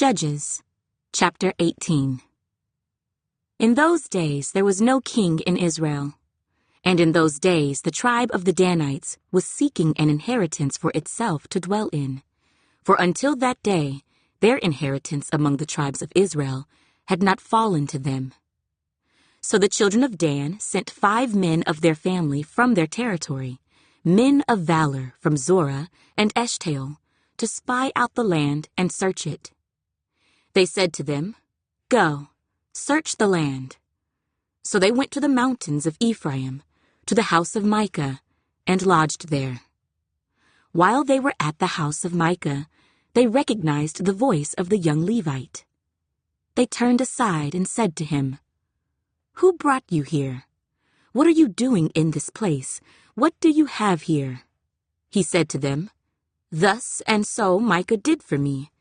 Judges, chapter 18. In those days there was no king in Israel. And in those days the tribe of the Danites was seeking an inheritance for itself to dwell in. For until that day, their inheritance among the tribes of Israel had not fallen to them. So the children of Dan sent 5 men of their family from their territory, men of valor from Zorah and Eshtaol, to spy out the land and search it. They said to them, "Go, search the land." So they went to the mountains of Ephraim, to the house of Micah, and lodged there. While they were at the house of Micah, they recognized the voice of the young Levite. They turned aside and said to him, "Who brought you here? What are you doing in this place? What do you have here?" He said to them, "Thus and so Micah did for me.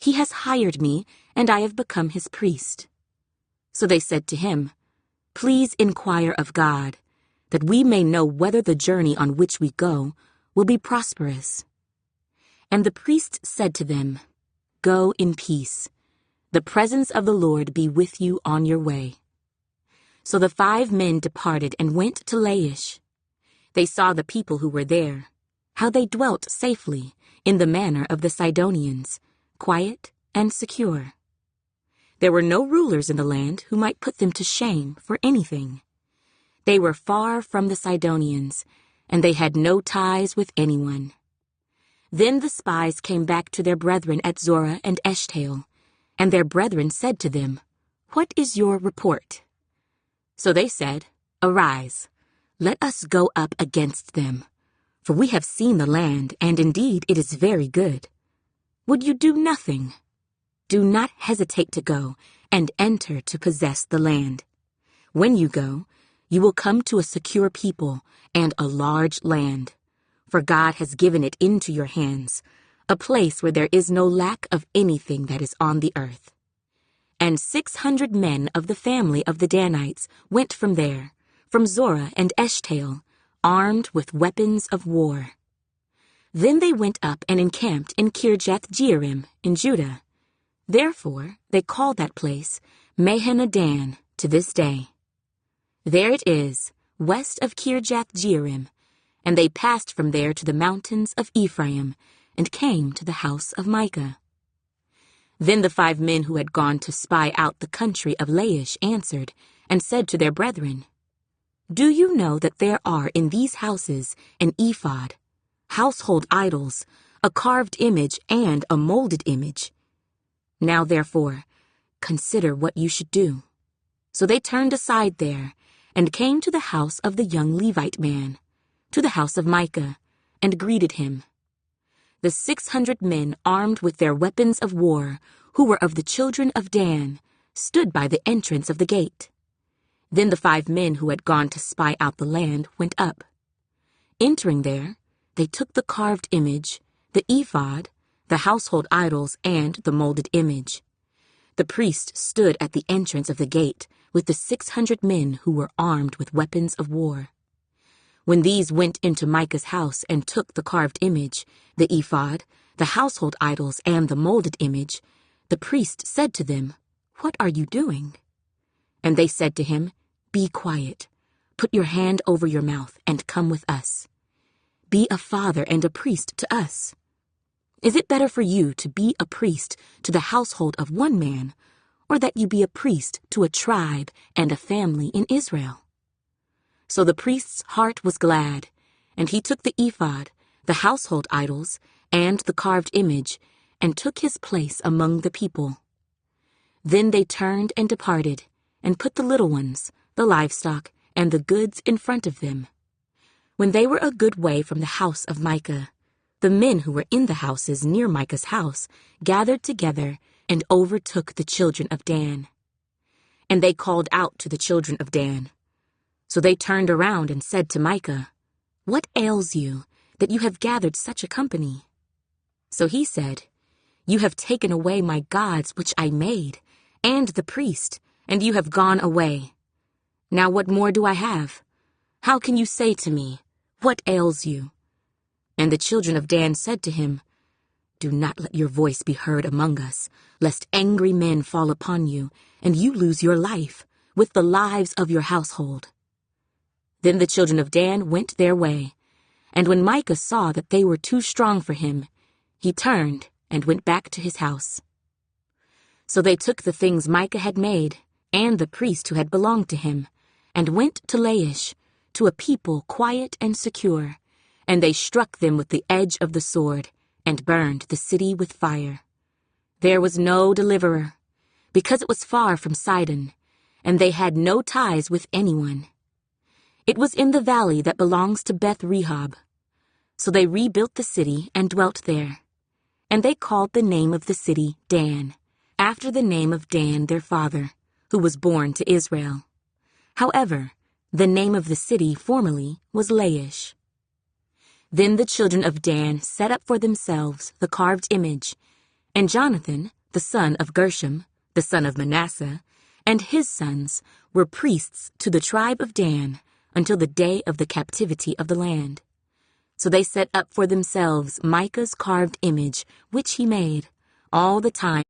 He has hired me, and I have become his priest." So they said to him, "Please inquire of God, that we may know whether the journey on which we go will be prosperous." And the priest said to them, "Go in peace. The presence of the Lord be with you on your way." So the 5 men departed and went to Laish. They saw the people who were there, how they dwelt safely, in the manner of the Sidonians, quiet and secure. There were no rulers in the land who might put them to shame for anything. They were far from the Sidonians, and they had no ties with anyone. Then the spies came back to their brethren at Zorah and Eshtaol, and their brethren said to them, "What is your report?" So they said, "Arise, let us go up against them, for we have seen the land, and indeed it is very good. Would you do nothing? Do not hesitate to go and enter to possess the land. When you go, you will come to a secure people and a large land, for God has given it into your hands, a place where there is no lack of anything that is on the earth." And 600 men of the family of the Danites went from there, from Zorah and Eshtaol, armed with weapons of war. Then they went up and encamped in Kirjath-jearim in Judah. Therefore they call that place Mahaneh-dan to this day. There it is, west of Kirjath-jearim, and they passed from there to the mountains of Ephraim, and came to the house of Micah. Then the 5 men who had gone to spy out the country of Laish answered, and said to their brethren, "Do you know that there are in these houses an ephod, household idols, a carved image, and a molded image? Now therefore, consider what you should do." So they turned aside there, and came to the house of the young Levite man, to the house of Micah, and greeted him. The 600 men armed with their weapons of war, who were of the children of Dan, stood by the entrance of the gate. Then the 5 men who had gone to spy out the land went up. Entering there, they took the carved image, the ephod, the household idols, and the molded image. The priest stood at the entrance of the gate with the 600 men who were armed with weapons of war. When these went into Micah's house and took the carved image, the ephod, the household idols, and the molded image, the priest said to them, "What are you doing?" And they said to him, "Be quiet, put your hand over your mouth, and come with us. Be a father and a priest to us. Is it better for you to be a priest to the household of one man, or that you be a priest to a tribe and a family in Israel?" So the priest's heart was glad, and he took the ephod, the household idols, and the carved image, and took his place among the people. Then they turned and departed, and put the little ones, the livestock, and the goods in front of them. When they were a good way from the house of Micah, the men who were in the houses near Micah's house gathered together and overtook the children of Dan. And they called out to the children of Dan. So they turned around and said to Micah, "What ails you, that you have gathered such a company?" So he said, "You have taken away my gods which I made, and the priest, and you have gone away. Now what more do I have? How can you say to me, 'What ails you?'" And the children of Dan said to him, Do not let your voice be heard among us, lest angry men fall upon you, and you lose your life, with the lives of your household." Then the children of Dan went their way, and when Micah saw that they were too strong for him, he turned and went back to his house. So they took the things Micah had made, and the priest who had belonged to him, and went to Laish, to a people quiet and secure, and they struck them with the edge of the sword, and burned the city with fire. There was no deliverer, because it was far from Sidon, and they had no ties with anyone. It was in the valley that belongs to Beth Rehob. So they rebuilt the city and dwelt there. And they called the name of the city Dan, after the name of Dan their father, who was born to Israel. However, the name of the city formerly was Laish. Then the children of Dan set up for themselves the carved image, and Jonathan, the son of Gershom, the son of Manasseh, and his sons were priests to the tribe of Dan until the day of the captivity of the land. So they set up for themselves Micah's carved image, which he made, all the time